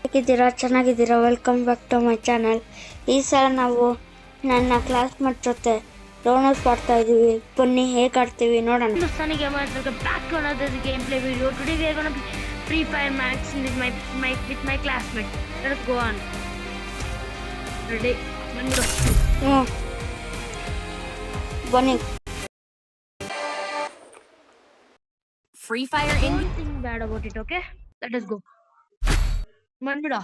ಹೇಗಿದ್ದೀರಾ? ಚೆನ್ನಾಗಿದ್ದೀರಾ? Welcome back to my channel. ಈ ಸಲ ನಾವು ನನ್ನ ಕ್ಲಾಸ್ಮೇಟ್ ಜೊತೆ ಡೋನಲ್ಸ್ ಮಾಡ್ತಾ ಇದೀವಿ. ಬನ್ನಿ ಹೇಗೆ ಆಡ್ತೀವಿ ನೋಡೋಣ. Sunny gamers, welcome back to another gameplay video. Today we are gonna be Free Fire Max with my classmate. Let us go on. Ready? ಬನ್ನಿ. Free Fire anything bad about it, okay? Let us go. ಬಂದ್ಬಿಡ.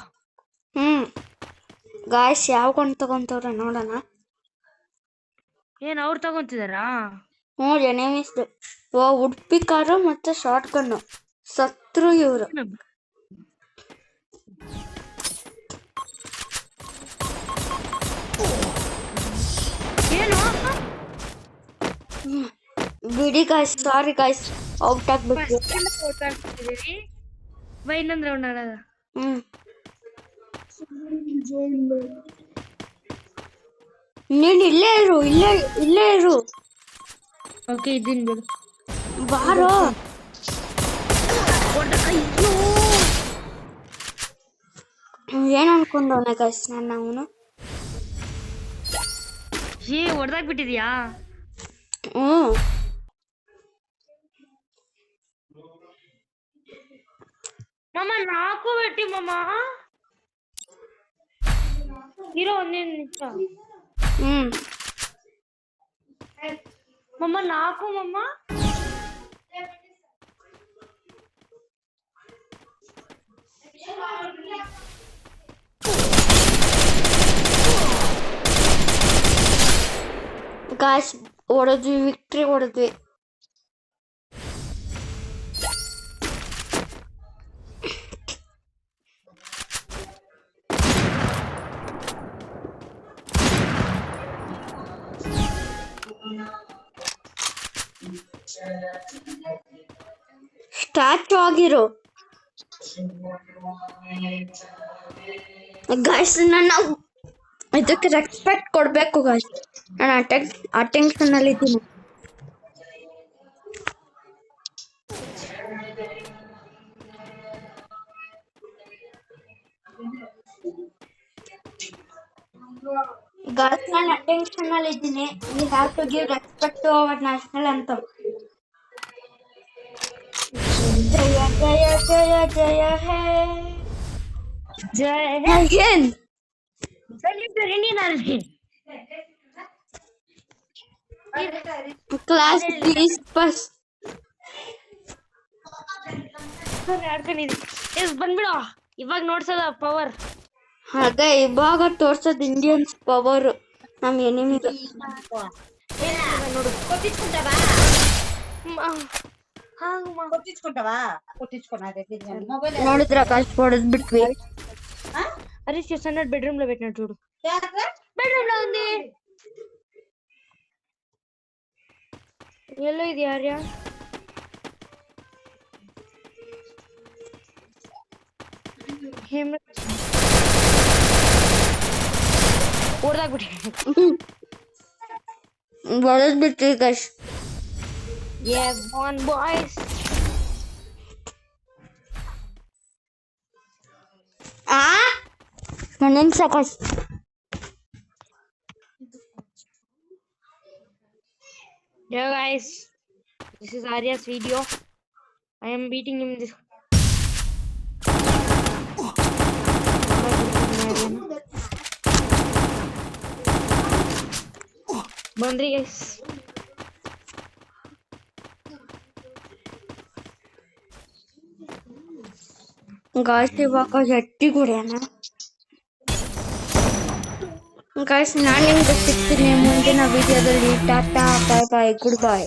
Guys ಯಾವ ಕೊಂಡು ತಗೊಂತವ್ರೆ ನೋಡೋಣ. ಏನ್ ಅವ್ರು ತಗೊಂತಿದಾರಾ? ನೋಡಿ ಎನಿಮೀಸ್ ಉಡುಪಿ ಕಾರು ಮತ್ತೆ ಶಾರ್ಟ್ ಗನ್ನು ಸತ್ರು ಇವರು. ಏನು ಬಿಡಿ ಗಾಯ್ಸ್, ಸಾರಿ ಗಾಯ್ಸ್, ಔಟ್ ಆಗ್ಬಿಟ್ಟು ಇನ್ನೊಂದ್ ರೌಂಡ್ ಆಡೋದ. ನೀನ್ ಇಲ್ಲೇ ಇರು. ಓಕೆ, ಇದೀನಿ ಬಿಡು. ಬಾರೋ. ಏನ್ ಅನ್ಕೊಂಡವನೆ ಗಾಯ್ಸ್ ನನ್ನ ಅವನು. ಹೊಡೆದಾಕ್ಬಿಟ್ಟಿದ್ಯಾ? ಮಮ್ಮ ನಾಲ್ಕು ಬಿಟ್ಟಿ ಮಮ್ಮ. ಇರೋ ಒಂದೇ ನಿಮಿಷ. ಮಮ್ಮ ನಾಲ್ಕು ಮಮ್ಮ. ಗಾಯ್ಸ್ ಹೊಡೆದ್ವಿ, ವಿಕ್ಟ್ರಿ ಹೊಡೆದ್ವಿ. ಸ್ಟ್ಯಾಚು ಆಗಿರೋ ಗಾಯ್ಸ್, ನಾನು ಇದಕ್ಕೆ ರೆಸ್ಪೆಕ್ಟ್ ಕೊಡ್ಬೇಕು ಗಾಯ್ಸ್. ನಾನು ಅಟೆನ್ಷನ್ ಅಲ್ಲಿ ಇದ್ದೀನಿ. ಗಾಯ್ಸ್ ನಾನು ಅಟೆನ್ಷನ್ ಅಲ್ಲಿ ಇದ್ದೀನಿ. We have to give respect to our national anthem. ಜಯ ಜಯ ಜಯ ಜಯ ಹೇ ಜಯ ಏನ್ ಕ್ಲಾಸ್ ಪ್ಲೀಸ್ ಬಸ್ ಬಂದ್ಬಿಡ. ಇವಾಗ ನೋಡ್ಸದ ಪವರ್. ಅದೇ ಇವಾಗ ತೋರ್ಸೋದ್ ಇಂಡಿಯನ್ಸ್ ಪವರ್ ನಮ್ ಎನಿಮಿಗೆ. ನೋಡಿದ್ರ ಕಾಸ್ಟ್ ಹೊಡೆದ್ ಬಿಟ್ವಿ. అరే 600 బెడ్రూమ్ లో పెట్టినట్టు చూడు. బెడ్రూమ్ లో ఉంది. ఎల్లో ఇది ఆర్య. ಹೊಡೆದ್ ಬಿಟ್ವಿ guys. Yeah, one boys. Running seconds. Yeah guys, this is Arya's video. I am beating him this. Bandri guys. Guys ಇವಾಗ ಎಟ್ಟಿ ಕುಡಿಯೋಣ. ಗಾಯ್ಸ್ ನಾನು ನಿಮ್ಗೆ ಸಿಗ್ತೀನಿ ಮುಂದಿನ ವಿಡಿಯೋದಲ್ಲಿ. Tata, bye bye, good bye.